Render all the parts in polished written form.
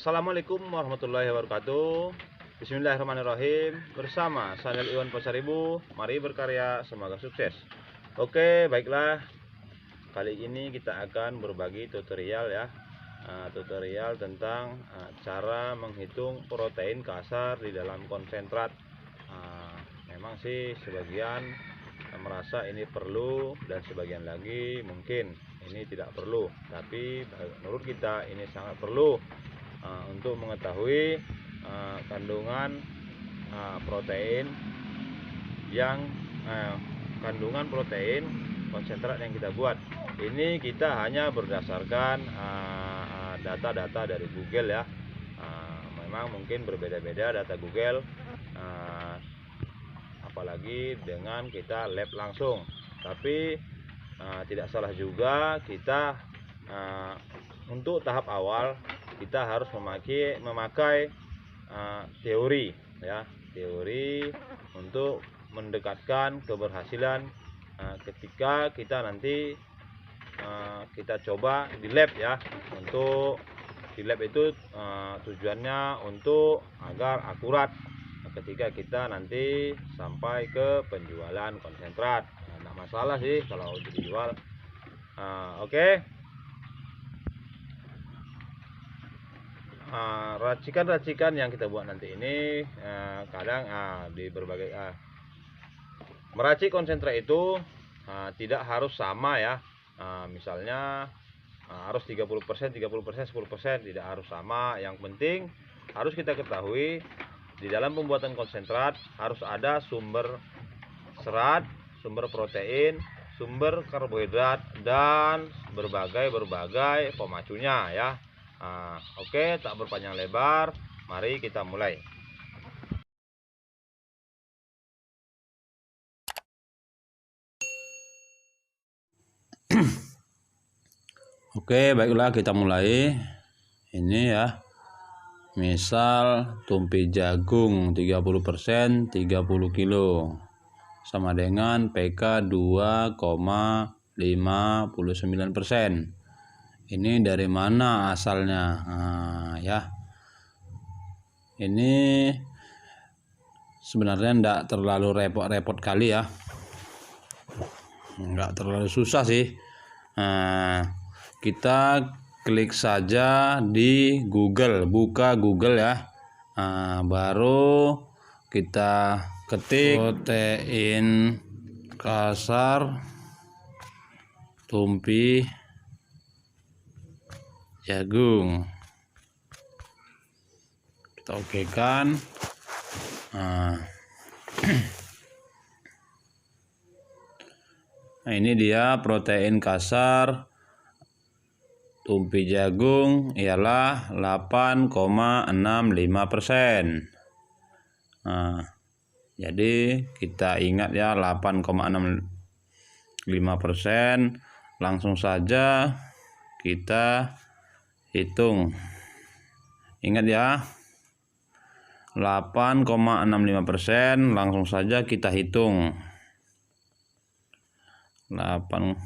Assalamualaikum warahmatullahi wabarakatuh. Bismillahirrahmanirrahim. Bersama channel Iwan Pasaribu, mari berkarya, semoga sukses. Oke, baiklah. Kali ini kita akan berbagi tutorial ya. Tutorial tentang cara menghitung protein kasar di dalam konsentrat. Memang sih sebagian merasa ini perlu dan sebagian lagi mungkin ini tidak perlu, tapi menurut kita ini sangat perlu untuk mengetahui kandungan protein yang kandungan protein konsentrat yang kita buat. Ini kita hanya berdasarkan data-data dari Google ya. Memang mungkin berbeda-beda data Google, apalagi dengan kita lab langsung. Tapi tidak salah juga kita untuk tahap awal kita harus memakai teori ya, teori untuk mendekatkan keberhasilan ketika kita nanti kita coba di lab ya. Untuk di lab itu tujuannya untuk agar akurat ketika kita nanti sampai ke penjualan konsentrat. Tidak masalah sih kalau dijual. Oke. Racikan-racikan yang kita buat nanti ini kadang di berbagai meracik konsentrat itu tidak harus sama ya. Misalnya harus 30%, 30%, 10%, tidak harus sama. Yang penting harus kita ketahui di dalam pembuatan konsentrat harus ada sumber serat, sumber protein, sumber karbohidrat, dan berbagai pemacunya ya. Oke, tak berpanjang lebar, mari kita mulai. Oke, baiklah kita mulai. Ini ya. Misal tumpi jagung 30%, 30 kilo sama dengan PK 2,59%. Ini dari mana asalnya? Ya. Ini sebenarnya enggak terlalu repot-repot kali ya. Enggak terlalu susah sih. Kita klik saja di Google, buka Google ya. Baru kita ketik protein kasar tumpi jagung. Kita okekan. Nah, ini dia protein kasar tumpi jagung ialah 8,65%. Jadi kita ingat ya 8,65%. Langsung saja kita hitung. Ingat ya, 8,65%. Langsung saja kita hitung. 8,65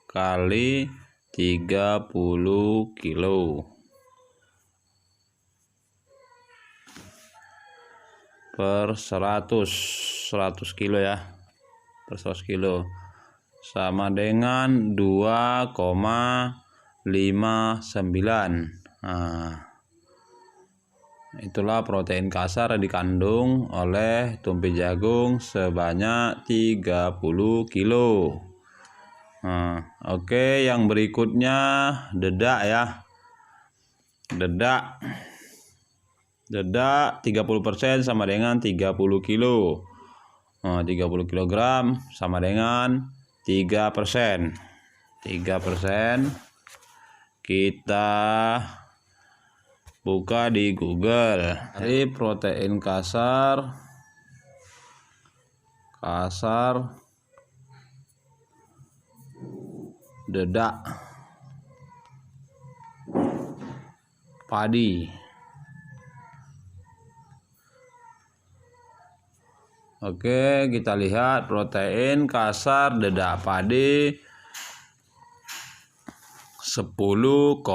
kali 30 kilo per 100 kilo ya, per 100 kilo sama dengan 2,59. Itulah protein kasar yang dikandung oleh tumpi jagung sebanyak 30 kilo. Oke, yang berikutnya dedak ya. Dedak 30% sama dengan 30 kilo. 30 kg sama dengan 3%. 3% kita buka di Google. Cari protein kasar dedak padi. Oke, kita lihat protein kasar dedak padi 10,8%.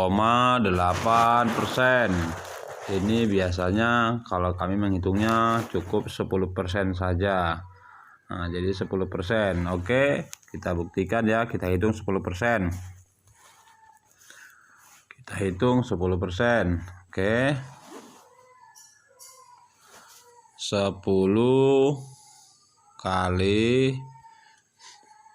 Ini biasanya kalau kami menghitungnya cukup 10% saja. Nah, jadi 10%. Oke, kita buktikan ya, kita hitung 10%. Kita hitung 10%. Oke. 10 kali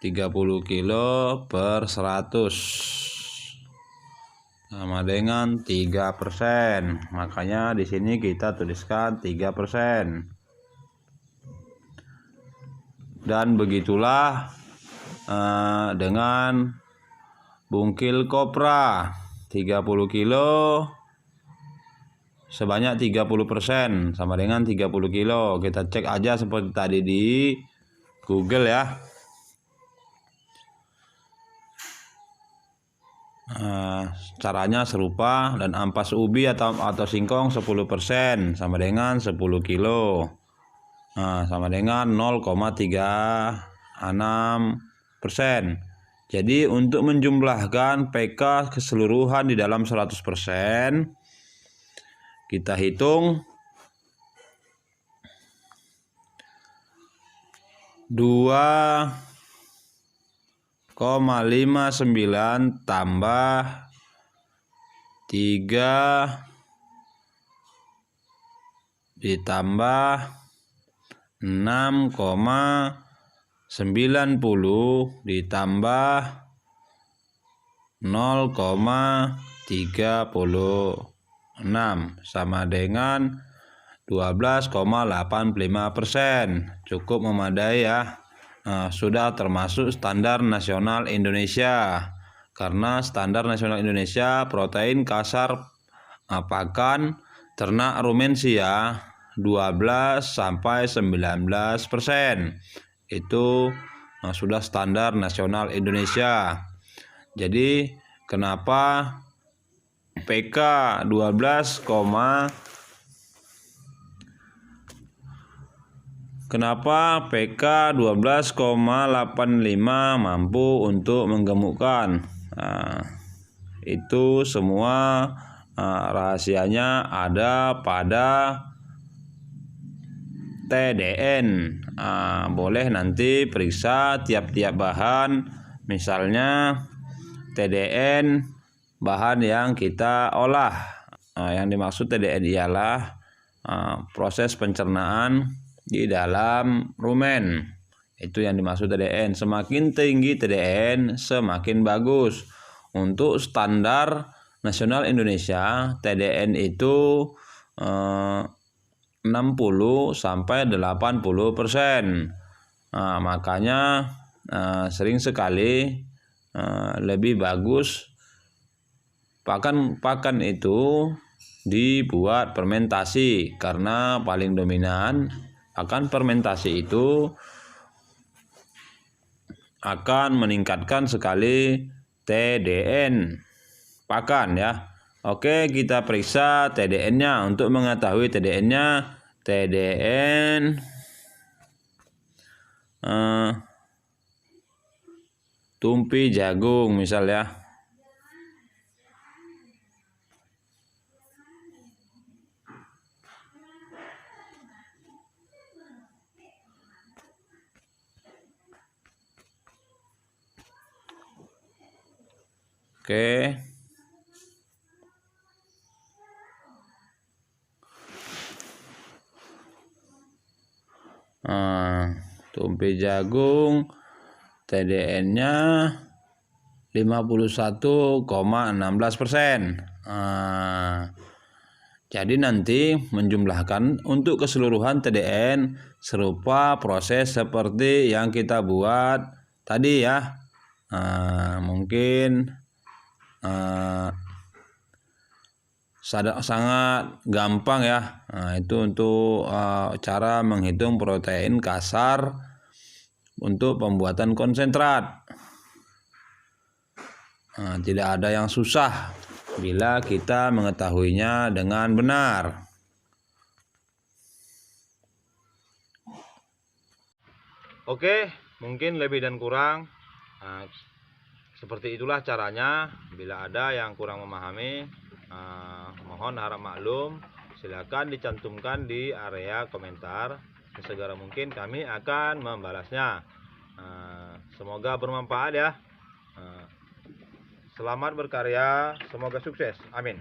30 kilo per 100 sama dengan 3%. Makanya di sini kita tuliskan 3%. Dan begitulah dengan bungkil kopra 30 kilo sebanyak 30% sama dengan 30 kilo. Kita cek aja seperti tadi di Google ya. Caranya serupa. Dan ampas ubi atau singkong 10% sama dengan 10 kilo. Sama dengan 0,36%. Jadi untuk menjumlahkan PK keseluruhan di dalam 100%, kita hitung 2,59 tambah 3 ditambah 6,90 ditambah 0,36 sama dengan 12,85%. Cukup memadai ya. Sudah termasuk standar nasional Indonesia. Karena standar nasional Indonesia protein kasar pakan ternak rumensia 12-19%. Itu sudah standar nasional Indonesia. Jadi kenapa PK 12,85 mampu untuk menggemukkan? Itu semua rahasianya ada pada TDN. Boleh nanti periksa tiap-tiap bahan, misalnya TDN bahan yang kita olah. Yang dimaksud TDN ialah proses pencernaan di dalam rumen. Itu yang dimaksud TDN. Semakin tinggi TDN semakin bagus. Untuk standar nasional Indonesia, TDN itu 60-80%. Makanya sering sekali lebih bagus pakan itu dibuat fermentasi, karena paling dominan pakan fermentasi itu akan meningkatkan sekali TDN pakan ya. Oke, kita periksa TDN-nya. Untuk mengetahui TDN-nya, TDN tumpi jagung misal ya. Oke. Tumpi jagung TDN-nya 51,16%. Jadi nanti menjumlahkan untuk keseluruhan TDN serupa proses seperti yang kita buat tadi ya. Mungkin sangat gampang ya. Itu untuk cara menghitung protein kasar untuk pembuatan konsentrat. Tidak ada yang susah bila kita mengetahuinya dengan benar. Oke, mungkin lebih dan kurang seperti itulah caranya. Bila ada yang kurang memahami, mohon harap maklum. Silakan dicantumkan di area komentar. Sesegera mungkin kami akan membalasnya. Semoga bermanfaat ya. Selamat berkarya, semoga sukses. Amin.